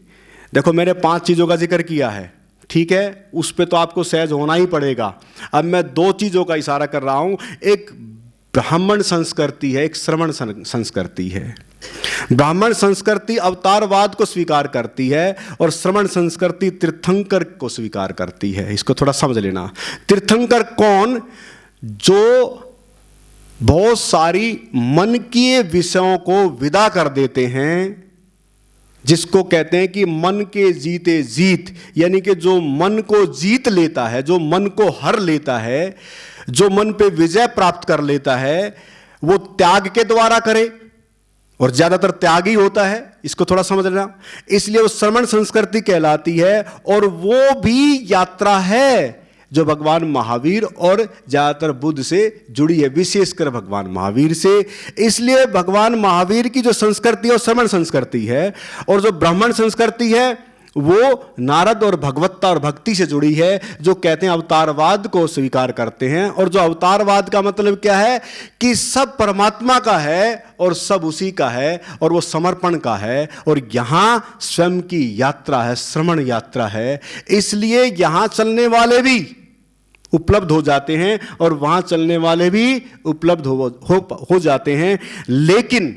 A: देखो मैंने 5 चीज़ों का जिक्र किया है, ठीक है, उस पे तो आपको सहज होना ही पड़ेगा। अब मैं 2 चीज़ों का इशारा कर रहा हूं, एक ब्राह्मण संस्कृति है, एक श्रमण संस्कृति है। ब्राह्मण संस्कृति अवतारवाद को स्वीकार करती है और श्रमण संस्कृति तीर्थंकर को स्वीकार करती है। इसको थोड़ा समझ लेना। तीर्थंकर कौन? जो बहुत सारी मन के विषयों को विदा कर देते हैं, जिसको कहते हैं कि मन के जीते जीत, यानी कि जो मन को जीत लेता है, जो मन को हर लेता है, जो मन पे विजय प्राप्त कर लेता है, वो त्याग के द्वारा करे, और ज्यादातर त्याग ही होता है। इसको थोड़ा समझ लेना। इसलिए वो श्रमण संस्कृति कहलाती है, और वो भी यात्रा है जो भगवान महावीर और ज्यादातर बुद्ध से जुड़ी है, विशेषकर भगवान महावीर से। इसलिए भगवान महावीर की जो संस्कृति है वो श्रमण संस्कृति है, और जो ब्राह्मण संस्कृति है वो नारद और भगवत्ता और भक्ति से जुड़ी है, जो कहते हैं अवतारवाद को स्वीकार करते हैं। और जो अवतारवाद का मतलब क्या है कि सब परमात्मा का है और सब उसी का है, और वो समर्पण का है, और यहाँ स्वयं की यात्रा है, श्रमण यात्रा है। इसलिए यहाँ चलने वाले भी उपलब्ध हो जाते हैं और वहाँ चलने वाले भी उपलब्ध हो जाते हैं, लेकिन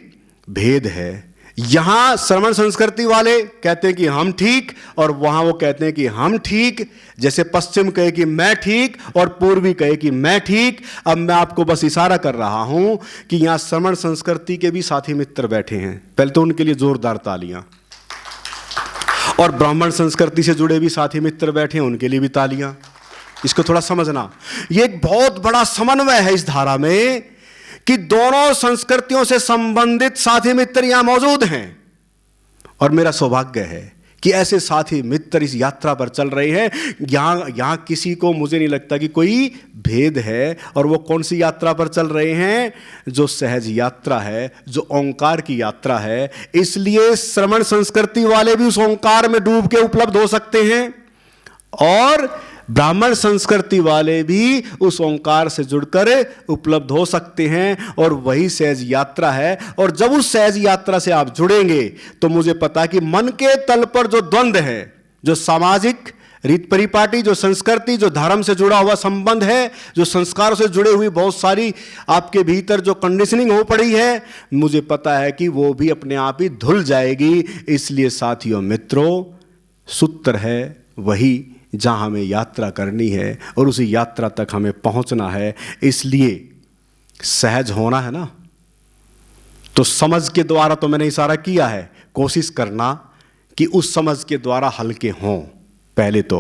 A: भेद है। यहां श्रमण संस्कृति वाले कहते हैं कि हम ठीक, और वहां वो कहते हैं कि हम ठीक। जैसे पश्चिम कहे कि मैं ठीक और पूर्वी कहे कि मैं ठीक। अब मैं आपको बस इशारा कर रहा हूं कि यहां श्रमण संस्कृति के भी साथी मित्र बैठे हैं, पहले तो उनके लिए जोरदार तालियां। और ब्राह्मण संस्कृति से जुड़े भी साथी मित्र बैठे हैं, उनके लिए भी तालियां। इसको थोड़ा समझना, ये एक बहुत बड़ा समन्वय है इस धारा में कि दोनों संस्कृतियों से संबंधित साथी मित्र यहां मौजूद हैं। और मेरा सौभाग्य है कि ऐसे साथी मित्र इस यात्रा पर चल रहे हैं। यहां किसी को, मुझे नहीं लगता कि कोई भेद है। और वो कौन सी यात्रा पर चल रहे हैं? जो सहज यात्रा है, जो ओंकार की यात्रा है। इसलिए श्रमण संस्कृति वाले भी उस ओंकार में डूब के उपलब्ध हो सकते हैं, और ब्राह्मण संस्कृति वाले भी उस ओंकार से जुड़कर उपलब्ध हो सकते हैं, और वही सहज यात्रा है। और जब उस सहज यात्रा से आप जुड़ेंगे तो मुझे पता कि मन के तल पर जो द्वंद्व है, जो सामाजिक रीत परिपाटी, जो संस्कृति, जो धर्म से जुड़ा हुआ संबंध है, जो संस्कारों से जुड़े हुई बहुत सारी आपके भीतर जो कंडीशनिंग हो पड़ी है, मुझे पता है कि वो भी अपने आप ही धुल जाएगी। इसलिए साथियों मित्रों, सूत्र है वही जहाँ हमें यात्रा करनी है और उसी यात्रा तक हमें पहुँचना है। इसलिए सहज होना है ना, तो समझ के द्वारा तो मैंने इशारा किया है, कोशिश करना कि उस समझ के द्वारा हल्के हों। पहले तो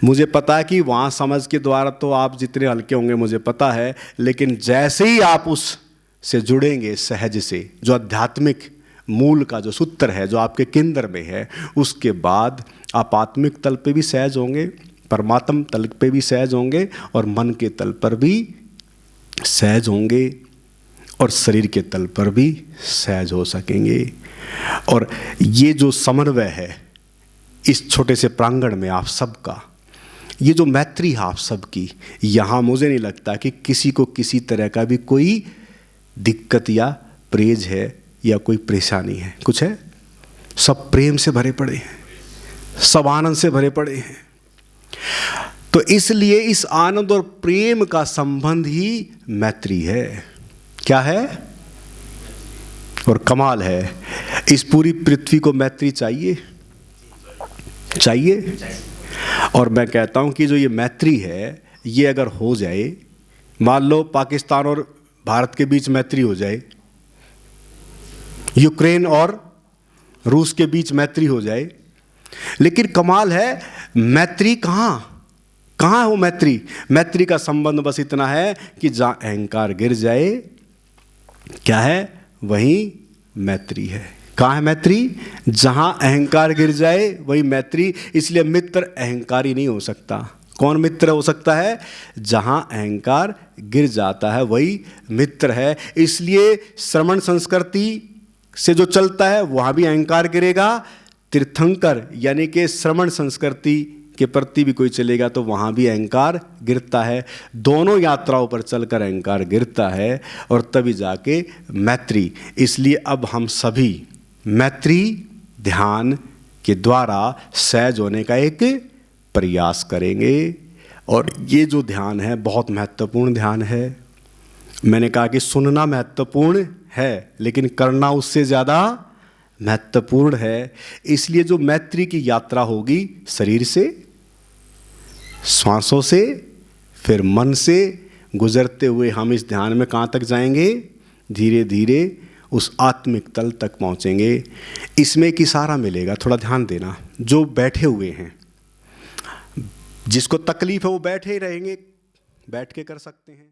A: मुझे पता है कि वहाँ समझ के द्वारा तो आप जितने हल्के होंगे मुझे पता है, लेकिन जैसे ही आप उस से जुड़ेंगे सहज से, जो आध्यात्मिक मूल का जो सूत्र है, जो आपके केंद्र में है, उसके बाद आप आत्मिक तल पे भी सहज होंगे, परमात्म तल पे भी सहज होंगे, और मन के तल पर भी सहज होंगे, और शरीर के तल पर भी सहज हो सकेंगे। और ये जो समन्वय है इस छोटे से प्रांगण में आप सबका, ये जो मैत्री है आप सबकी, यहाँ मुझे नहीं लगता कि किसी को किसी तरह का भी कोई दिक्कत या परहेज है या कोई परेशानी है, कुछ है? सब प्रेम से भरे पड़े हैं, सब आनंद से भरे पड़े हैं। तो इसलिए इस आनंद और प्रेम का संबंध ही मैत्री है। क्या है? और कमाल है, इस पूरी पृथ्वी को मैत्री चाहिए, चाहिए। और मैं कहता हूं कि जो ये मैत्री है, ये अगर हो जाए, मान लो पाकिस्तान और भारत के बीच मैत्री हो जाए, यूक्रेन और रूस के बीच मैत्री हो जाए, लेकिन कमाल है मैत्री कहाँ है वो मैत्री? मैत्री का संबंध बस इतना है कि जहाँ अहंकार गिर जाए, क्या है? वही मैत्री है। कहाँ है मैत्री? जहाँ अहंकार गिर जाए वही मैत्री। इसलिए मित्र अहंकारी नहीं हो सकता। कौन मित्र हो सकता है? जहाँ अहंकार गिर जाता है वही मित्र है। इसलिए श्रमण संस्कृति से जो चलता है वहाँ भी अहंकार गिरेगा। तीर्थंकर यानी कि श्रमण संस्कृति के प्रति भी कोई चलेगा तो वहाँ भी अहंकार गिरता है। दोनों यात्राओं पर चलकर अहंकार गिरता है और तभी जाके मैत्री। इसलिए अब हम सभी मैत्री ध्यान के द्वारा सहज होने का एक प्रयास करेंगे। और ये जो ध्यान है बहुत महत्वपूर्ण ध्यान है। मैंने कहा कि सुनना महत्वपूर्ण है, लेकिन करना उससे ज़्यादा महत्वपूर्ण है। इसलिए जो मैत्री की यात्रा होगी, शरीर से, श्वासों से, फिर मन से गुजरते हुए हम इस ध्यान में कहाँ तक जाएंगे? धीरे धीरे उस आत्मिक तल तक पहुँचेंगे। इसमें एक इशारा मिलेगा, थोड़ा ध्यान देना। जो बैठे हुए हैं, जिसको तकलीफ है वो बैठे ही रहेंगे, बैठ के कर सकते हैं।